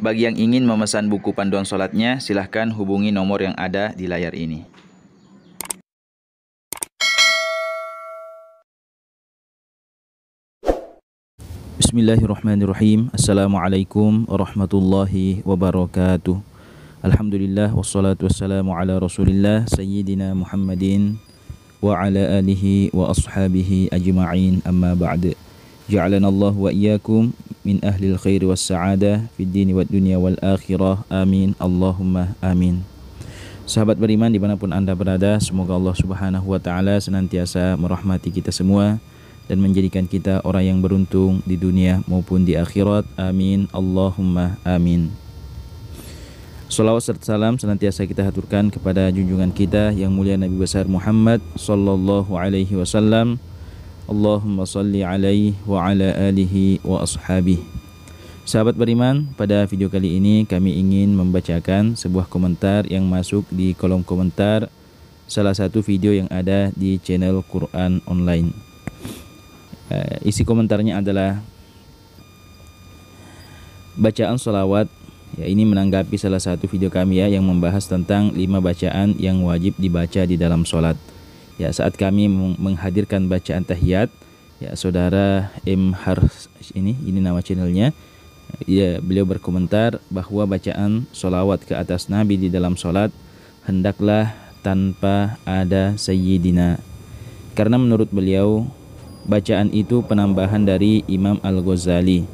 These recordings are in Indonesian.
Bagi yang ingin memesan buku panduan sholatnya, silahkan hubungi nomor yang ada di layar ini. Bismillahirrahmanirrahim. Assalamualaikum warahmatullahi wabarakatuh. Alhamdulillah wassalatu wassalamu ala Rasulillah Sayyidina Muhammadin wa ala alihi wa ashabihi ajma'in, amma ba'd. Ja'alana Allah wa iyyakum min ahlil khairi was sa'adah fid dini wad dunya wal akhirah. Amin. Allahumma amin. Sahabat beriman dimanapun Anda berada, semoga Allah subhanahu wa ta'ala senantiasa merahmati kita semua dan menjadikan kita orang yang beruntung di dunia maupun di akhirat. Amin. Allahumma amin. Salawat serta salam senantiasa kita haturkan kepada junjungan kita yang mulia Nabi besar Muhammad sallallahu alaihi wasallam. Allahumma salli alaihi wa ala alihi wa ashabihi. Sahabat beriman, pada video kali ini kami ingin membacakan sebuah komentar yang masuk di kolom komentar salah satu video yang ada di channel Quran Online. Isi komentarnya adalah bacaan sholawat. Ya, ini menanggapi salah satu video kami ya yang membahas tentang 5 bacaan yang wajib dibaca di dalam sholat. Ya, saat kami menghadirkan bacaan tahiyat, ya saudara M Hars ini nama channelnya. Ya, beliau berkomentar bahwa bacaan sholawat ke atas Nabi di dalam sholat hendaklah tanpa ada Sayyidina, karena menurut beliau bacaan itu penambahan dari Imam Al-Ghazali,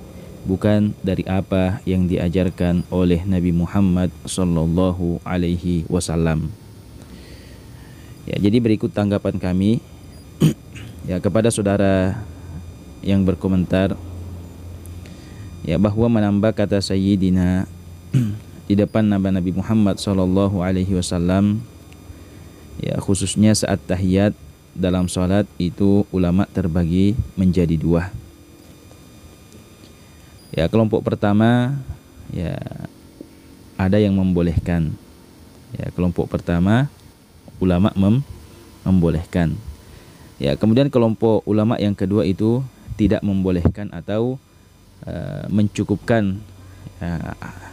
bukan dari apa yang diajarkan oleh Nabi Muhammad sallallahu alaihi wasallam. Ya, jadi berikut tanggapan kami ya kepada saudara yang berkomentar ya bahwa menambah kata Sayyidina di depan Nabi Muhammad sallallahu alaihi wasallam ya khususnya saat tahiyat dalam sholat itu ulama terbagi menjadi 2. Ya, kelompok pertama ya ada yang membolehkan. Ya, kelompok pertama ulama membolehkan. Ya, kemudian kelompok ulama yang kedua itu tidak membolehkan atau mencukupkan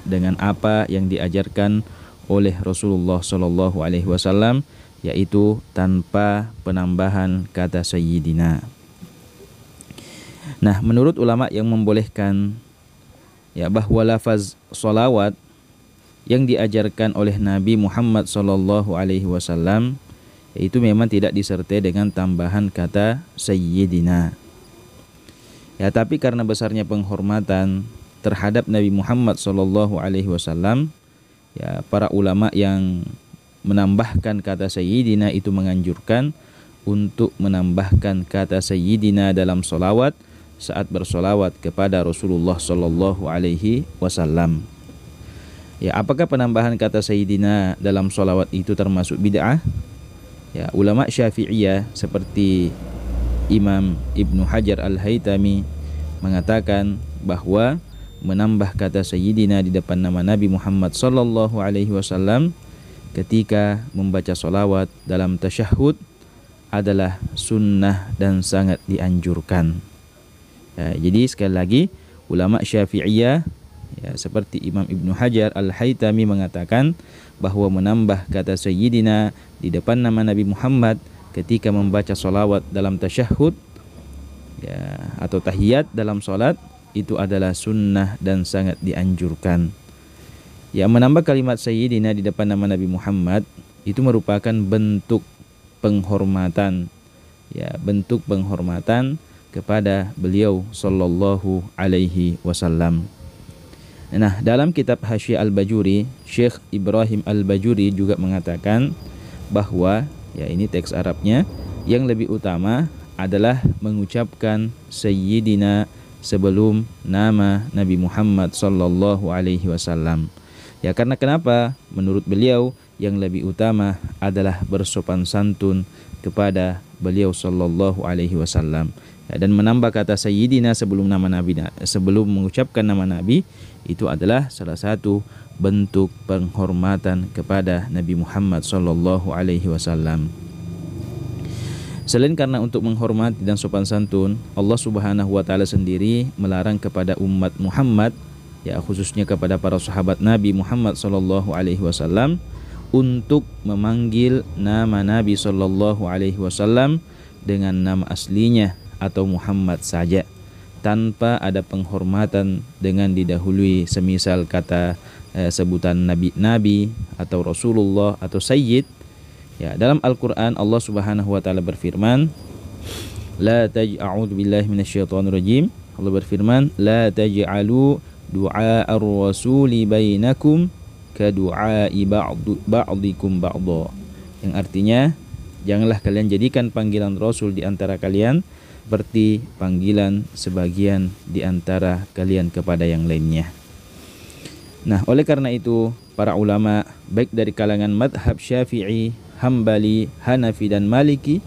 dengan apa yang diajarkan oleh Rasulullah Shallallahu alaihi wasallam, yaitu tanpa penambahan kata Sayyidina. Nah, menurut ulama yang membolehkan ya bahwa lafaz sholawat yang diajarkan oleh Nabi Muhammad sallallahu alaihi wasallam yaitu memang tidak disertai dengan tambahan kata Sayyidina. Ya, tapi karena besarnya penghormatan terhadap Nabi Muhammad sallallahu alaihi wasallam, ya para ulama yang menambahkan kata Sayyidina itu menganjurkan untuk menambahkan kata Sayyidina dalam sholawat saat bersolawat kepada Rasulullah Sallallahu Alaihi Wasallam. Ya, apakah penambahan kata Sayyidina dalam sholawat itu termasuk bid'ah? Ya, ulama Syafi'iyah seperti Imam Ibnu Hajar Al-Haytami mengatakan bahwa menambah kata Sayyidina di depan nama Nabi Muhammad Sallallahu Alaihi Wasallam ketika membaca sholawat dalam tasyahud adalah sunnah dan sangat dianjurkan. Ya, jadi sekali lagi ulama Syafi'iyah ya, seperti Imam Ibnu Hajar Al-Haytami mengatakan bahwa menambah kata Sayyidina di depan nama Nabi Muhammad ketika membaca sholawat dalam tasyahud ya, atau tahiyat dalam sholat itu adalah sunnah dan sangat dianjurkan. Ya, menambah kalimat Sayyidina di depan nama Nabi Muhammad itu merupakan bentuk penghormatan ya, bentuk penghormatan kepada beliau sallallahu alaihi wasallam. Nah, dalam kitab Hasyiah Al-Bajuri, Syekh Ibrahim Al-Bajuri juga mengatakan bahwa ya ini teks Arabnya, yang lebih utama adalah mengucapkan Sayyidina sebelum nama Nabi Muhammad sallallahu alaihi wasallam. Ya, karena kenapa? Menurut beliau yang lebih utama adalah bersopan santun kepada beliau sallallahu alaihi wasallam. Dan menambah kata Sayyidina sebelum nama Nabi, sebelum mengucapkan nama Nabi, itu adalah salah satu bentuk penghormatan kepada Nabi Muhammad sallallahu alaihi wasallam. Selain karena untuk menghormati dan sopan santun, Allah Subhanahu wa taala sendiri melarang kepada umat Muhammad ya khususnya kepada para sahabat Nabi Muhammad sallallahu alaihi wasallam untuk memanggil nama Nabi sallallahu alaihi wasallam dengan nama aslinya atau Muhammad saja, tanpa ada penghormatan dengan didahului semisal kata sebutan nabi atau Rasulullah atau Sayyid. Ya, dalam Al-Qur'an Allah Subhanahu wa taala berfirman, a'udzu billahi minasyaitonir rajim. Allah berfirman, la taj'alu du'a ar-rasuli bainakum ka du'a'i ba'dikum ba'dha. Yang artinya, janganlah kalian jadikan panggilan Rasul di antara kalian seperti panggilan sebagian di antara kalian kepada yang lainnya. Nah, oleh karena itu para ulama baik dari kalangan madhab Syafi'i, Hambali, Hanafi dan Maliki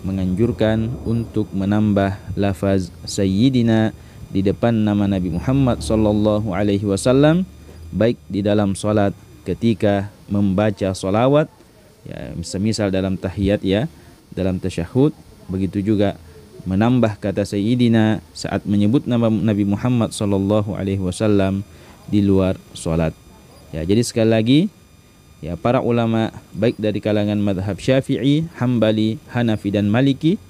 menganjurkan untuk menambah lafaz Sayyidina di depan nama Nabi Muhammad sallallahu alaihi wasallam baik di dalam salat ketika membaca salawat, ya semisal dalam tahiyat, ya dalam tasyahud, begitu juga menambah kata Sayyidina saat menyebut nama Nabi Muhammad sallallahu alaihi wasallam di luar salat. Ya, jadi sekali lagi, ya para ulama baik dari kalangan madhab Syafi'i, Hambali, Hanafi dan Maliki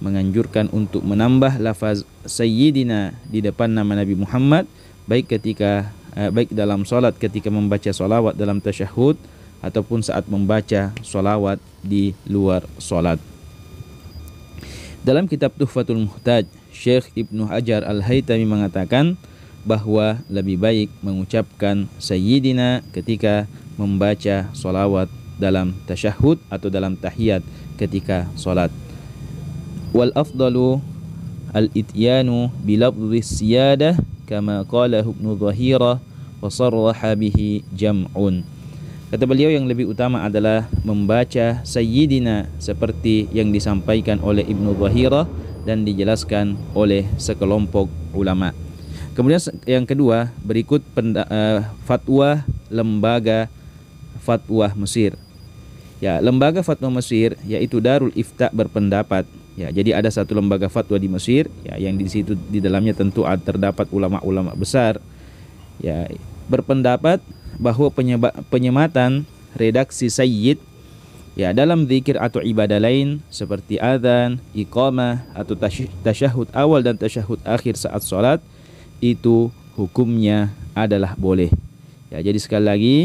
menganjurkan untuk menambah lafaz Sayyidina di depan nama Nabi Muhammad baik dalam salat ketika membaca salawat dalam tasyahud ataupun saat membaca salawat di luar salat. Dalam kitab Tuhfatul Muhtaj, Syekh Ibnu Hajar Al-Haytami mengatakan bahwa lebih baik mengucapkan Sayyidina ketika membaca salawat dalam tasyahud atau dalam tahiyat ketika salat. Wal afdalu al-ityanu bilafdhi siyadah kama qala Ibnu Dhahirah wa sarraha bihi jam'un. Kata beliau, yang lebih utama adalah membaca Sayyidina seperti yang disampaikan oleh Ibnu Dhahirah dan dijelaskan oleh sekelompok ulama. Kemudian yang kedua, berikut fatwa lembaga fatwa Mesir. Ya, lembaga fatwa Mesir yaitu Darul Ifta berpendapat, ya, jadi ada satu lembaga fatwa di Mesir, ya, yang di situ di dalamnya tentu terdapat ulama-ulama besar, ya, berpendapat bahwa penyematan redaksi Sayyid, ya, dalam zikir atau ibadah lain seperti adzan, iqamah atau tasyahud awal dan tasyahud akhir saat salat itu hukumnya adalah boleh. Ya, jadi sekali lagi,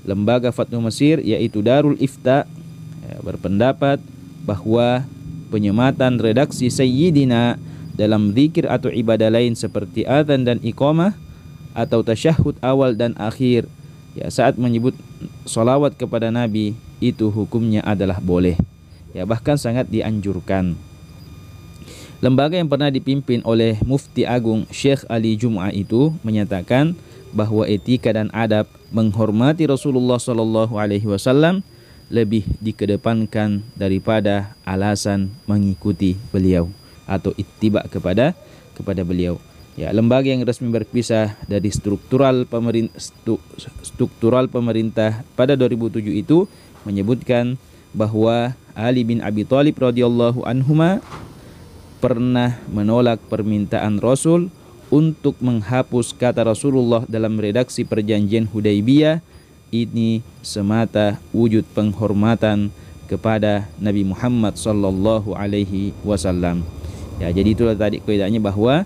lembaga fatwa Mesir yaitu Darul Ifta, ya, berpendapat bahwa penyematan redaksi Sayyidina dalam zikir atau ibadah lain seperti adzan dan iqamah atau tasyahud awal dan akhir, ya, saat menyebut salawat kepada Nabi itu hukumnya adalah boleh, ya, bahkan sangat dianjurkan. Lembaga yang pernah dipimpin oleh Mufti Agung Syekh Ali Jum'ah itu menyatakan bahwa etika dan adab menghormati Rasulullah sallallahu alaihi wasallam lebih dikedepankan daripada alasan mengikuti beliau atau ittiba kepada beliau. Ya, lembaga yang resmi berpisah dari struktural pemerintah pada 2007 itu menyebutkan bahwa Ali bin Abi Thalib radhiyallahu anhuma pernah menolak permintaan Rasul untuk menghapus kata Rasulullah dalam redaksi perjanjian Hudaibiyah. Ini semata wujud penghormatan kepada Nabi Muhammad sallallahu alaihi wasallam. Ya, jadi itulah tadi kaidahnya bahwa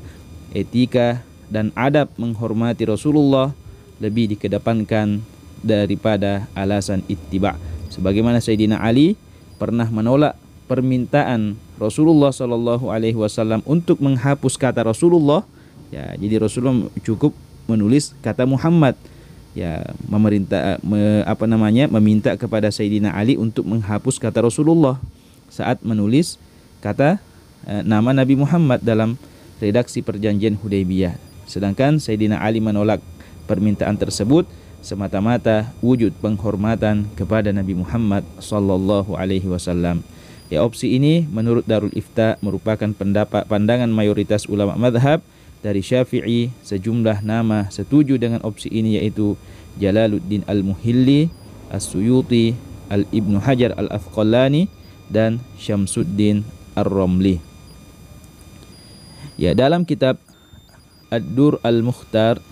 etika dan adab menghormati Rasulullah lebih dikedepankan daripada alasan ittiba. Sebagaimana Sayyidina Ali pernah menolak permintaan Rasulullah sallallahu alaihi wasallam untuk menghapus kata Rasulullah. Ya, jadi Rasulullah cukup menulis kata Muhammad. Ya, meminta kepada Sayyidina Ali untuk menghapus kata Rasulullah saat menulis kata nama Nabi Muhammad dalam redaksi perjanjian Hudaibiyah. Sedangkan Sayyidina Ali menolak permintaan tersebut semata-mata wujud penghormatan kepada Nabi Muhammad sallallahu alaihi wasallam. Ya, opsi ini menurut Darul Ifta merupakan pandangan mayoritas ulama madhab dari Syafi'i. Sejumlah nama setuju dengan opsi ini yaitu Jalaluddin Al-Muhilli, As-Suyuti, Al-Ibnu Hajar Al-Asqalani dan Syamsuddin Ar-Ramli. Ya, dalam kitab Ad-Dur Al-Mukhtar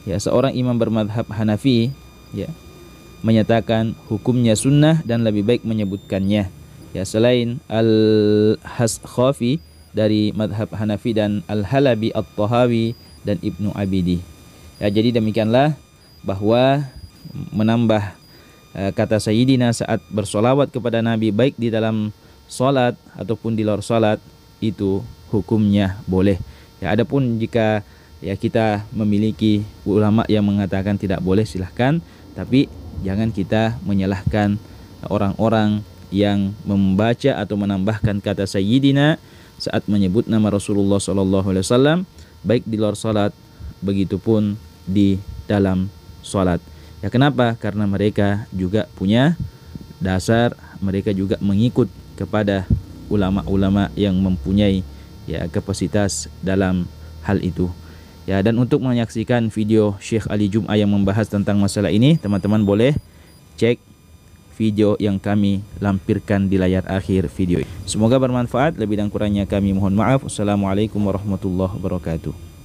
ya seorang imam bermadhab Hanafi ya menyatakan hukumnya sunnah dan lebih baik menyebutkannya. Ya, selain Al-Haskhafi dari madhab Hanafi dan Al-Halabi, At-Tahawi dan Ibnu Abidi. Ya, jadi demikianlah bahwa menambah kata Sayyidina saat bersolawat kepada Nabi baik di dalam solat ataupun di luar solat itu hukumnya boleh. Ya, adapun jika ya kita memiliki ulama yang mengatakan tidak boleh, silahkan, tapi jangan kita menyalahkan orang-orang yang membaca atau menambahkan kata Sayyidina saat menyebut nama Rasulullah SAW baik di luar salat begitupun di dalam salat. Ya, kenapa? Karena mereka juga punya dasar, mereka juga mengikut kepada ulama-ulama yang mempunyai ya kapasitas dalam hal itu. Ya, dan untuk menyaksikan video Syekh Ali Jum'ah yang membahas tentang masalah ini, teman-teman boleh cek video yang kami lampirkan di layar akhir video ini. Semoga bermanfaat, lebih dan kurangnya kami mohon maaf. Wassalamualaikum warahmatullahi wabarakatuh.